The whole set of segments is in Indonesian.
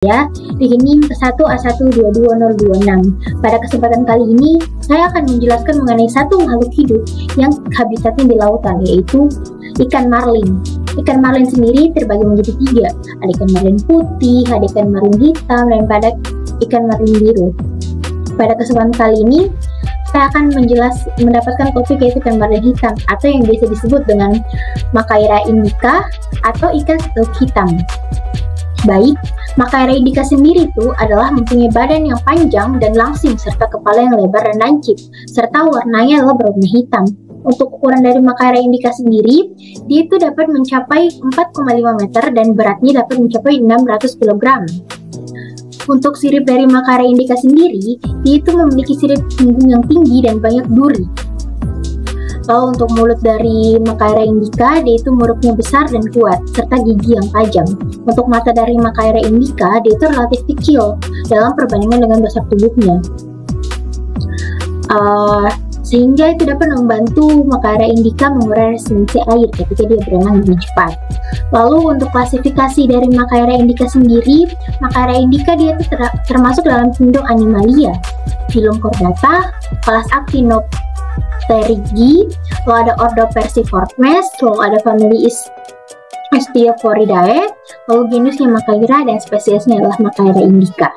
di NIM ke1A1222026. Pada kesempatan kali ini, saya akan menjelaskan mengenai satu makhluk hidup yang habitatnya di lautan, yaitu ikan marlin. Ikan marlin sendiri terbagi menjadi 3, ada ikan marlin putih, ada ikan marlin hitam, dan pada ikan marlin biru. Pada kesempatan kali ini, saya akan mendapatkan topik yaitu ikan marlin hitam, atau yang biasa disebut dengan Machaira indica atau ikan setuk hitam. Baik, Machaira indica sendiri itu adalah mempunyai badan yang panjang dan langsing serta kepala yang lebar dan lancip, serta warnanya adalah berwarna hitam. Untuk ukuran dari Machaira indica sendiri, dia itu dapat mencapai 4,5 meter dan beratnya dapat mencapai 600 kg. Untuk sirip dari Machaira indica sendiri, dia itu memiliki sirip punggung yang tinggi dan banyak duri. Lalu untuk mulut dari Machaira indica, dia itu mulutnya besar dan kuat, serta gigi yang tajam. Untuk mata dari Machaira indica, dia itu relatif kecil dalam perbandingan dengan besar tubuhnya. Sehingga itu dapat membantu Machaira indica mengurai resistensi air ketika dia berenang lebih cepat. Lalu untuk klasifikasi dari Machaira indica sendiri, Machaira indica dia itu termasuk dalam kingdom Animalia, filum Chordata, kelas Actinopterygii, lalu ada ordo Perciformes, lalu ada family Osteophoridae, lalu genusnya Machaira dan spesiesnya adalah Machaira indica.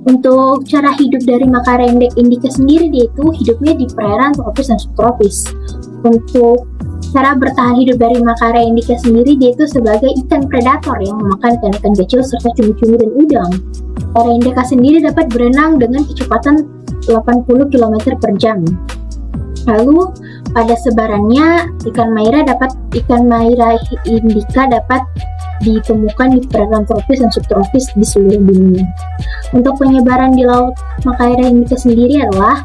Untuk cara hidup dari Machaira indica sendiri, dia itu hidupnya di perairan tropis dan subtropis. Untuk cara bertahan hidup dari Machaira indica sendiri, dia itu sebagai ikan predator yang memakan ikan-ikan kecil serta cumi-cumi dan udang. Machaira indica sendiri dapat berenang dengan kecepatan 80 km per jam. Lalu pada sebarannya, ikan Machaira indica dapat ditemukan di perairan tropis dan subtropis di seluruh dunia. Untuk penyebaran di laut Machaira indica sendiri adalah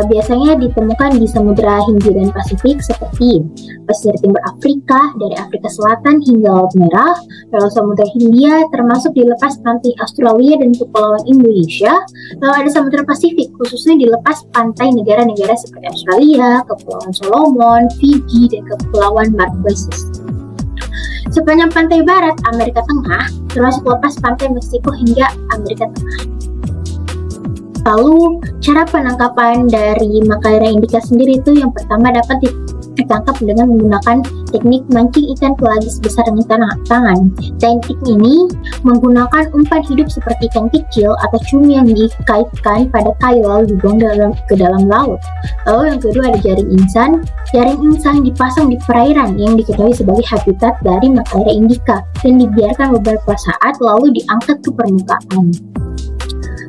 biasanya ditemukan di Samudra Hindia dan Pasifik seperti pesisir timur Afrika, dari Afrika Selatan hingga Laut Merah, lalu Samudra Hindia termasuk di lepas pantai Australia dan Kepulauan Indonesia, lalu ada Samudra Pasifik khususnya di lepas pantai negara-negara seperti Australia, Kepulauan Solomon, Fiji, dan Kepulauan Marquesas. Sepanjang pantai barat Amerika Tengah, termasuk lepas pantai Meksiko hingga Amerika Tengah. Lalu, cara penangkapan dari Machaira indica sendiri itu yang pertama dapat ditangkap dengan menggunakan teknik mancing ikan pelagis besar dengan tangan. Teknik ini menggunakan umpan hidup seperti ikan kecil atau cumi yang dikaitkan pada kail lalu dibuang ke dalam laut. Lalu yang kedua ada jaring insang. Jaring insang dipasang di perairan yang diketahui sebagai habitat dari Machaira indica dan dibiarkan beberapa saat lalu diangkat ke permukaan.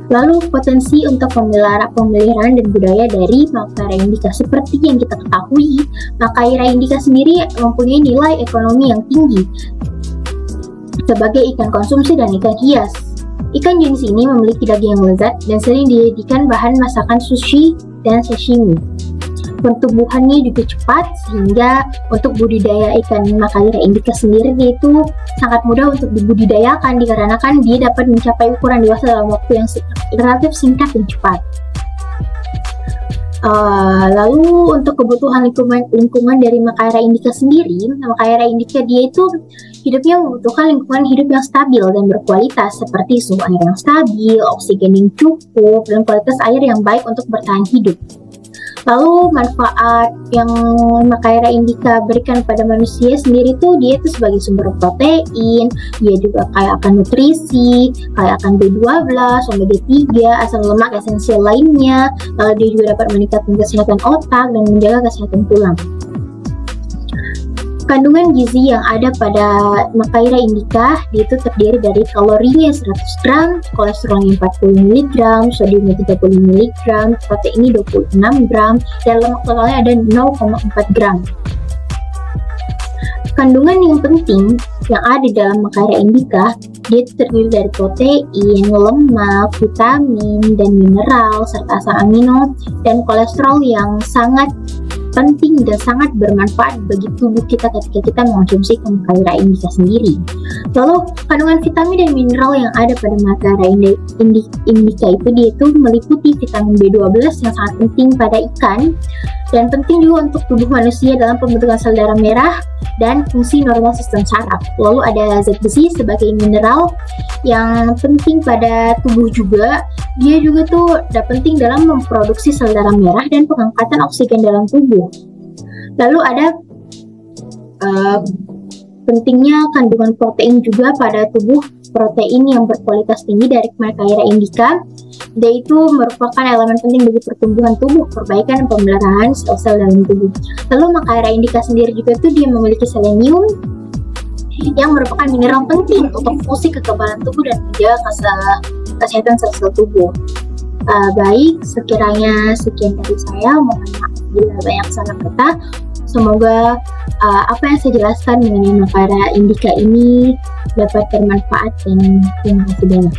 Lalu potensi untuk pemeliharaan dan budaya dari Machaira indica. Seperti yang kita ketahui, Machaira indica sendiri mempunyai nilai ekonomi yang tinggi sebagai ikan konsumsi dan ikan hias. Ikan jenis ini memiliki daging yang lezat dan sering dijadikan bahan masakan sushi dan sashimi. Pertumbuhannya juga cepat, sehingga untuk budidaya ikan Machaira indica sendiri itu sangat mudah untuk dibudidayakan dikarenakan dia dapat mencapai ukuran dewasa dalam waktu yang relatif singkat dan cepat. Lalu untuk kebutuhan lingkungan dari Machaira indica sendiri, Machaira indica dia itu hidupnya membutuhkan lingkungan hidup yang stabil dan berkualitas seperti suhu air yang stabil, oksigen yang cukup, dan kualitas air yang baik untuk bertahan hidup. Lalu manfaat yang Machaira indica berikan pada manusia sendiri tuh dia itu sebagai sumber protein, dia juga kaya akan nutrisi, kaya akan B12, omega 3, asam lemak esensial lainnya, lalu dia juga dapat meningkatkan kesehatan otak dan menjaga kesehatan tulang. Kandungan gizi yang ada pada Machaira indica dia itu terdiri dari kalorinya 100 gram, kolesterolnya 40 mg, sodiumnya 30 mg, proteinnya 26 gram, dan lemak totalnya ada 0,4 gram. Kandungan yang penting yang ada dalam Machaira indica dia terdiri dari protein, lemak, vitamin, dan mineral, serta asam amino dan kolesterol yang sangat penting dan sangat bermanfaat bagi tubuh kita ketika kita mengonsumsi Macaria indica sendiri. Lalu kandungan vitamin dan mineral yang ada pada Macaria indica itu meliputi vitamin B12 yang sangat penting pada ikan dan penting juga untuk tubuh manusia dalam pembentukan sel darah merah dan fungsi normal sistem saraf. Lalu ada zat besi sebagai mineral yang penting pada tubuh juga. Dia juga tuh penting dalam memproduksi sel darah merah dan pengangkatan oksigen dalam tubuh. Lalu ada pentingnya kandungan protein juga pada tubuh. Protein yang berkualitas tinggi dari Macaria indica, dia itu merupakan elemen penting bagi pertumbuhan tubuh, perbaikan dan pemeliharaan sel-sel dalam tubuh. Lalu Macaria indica sendiri juga tuh dia memiliki selenium yang merupakan mineral penting untuk fungsi kekebalan tubuh dan menjaga kesehatan sel-sel tubuh. Baik, sekiranya sekian dari saya. Mohon maaf bila banyak salah kata. Semoga apa yang saya jelaskan mengenai Macaria indica ini dapat bermanfaat dan terima kasih banyak.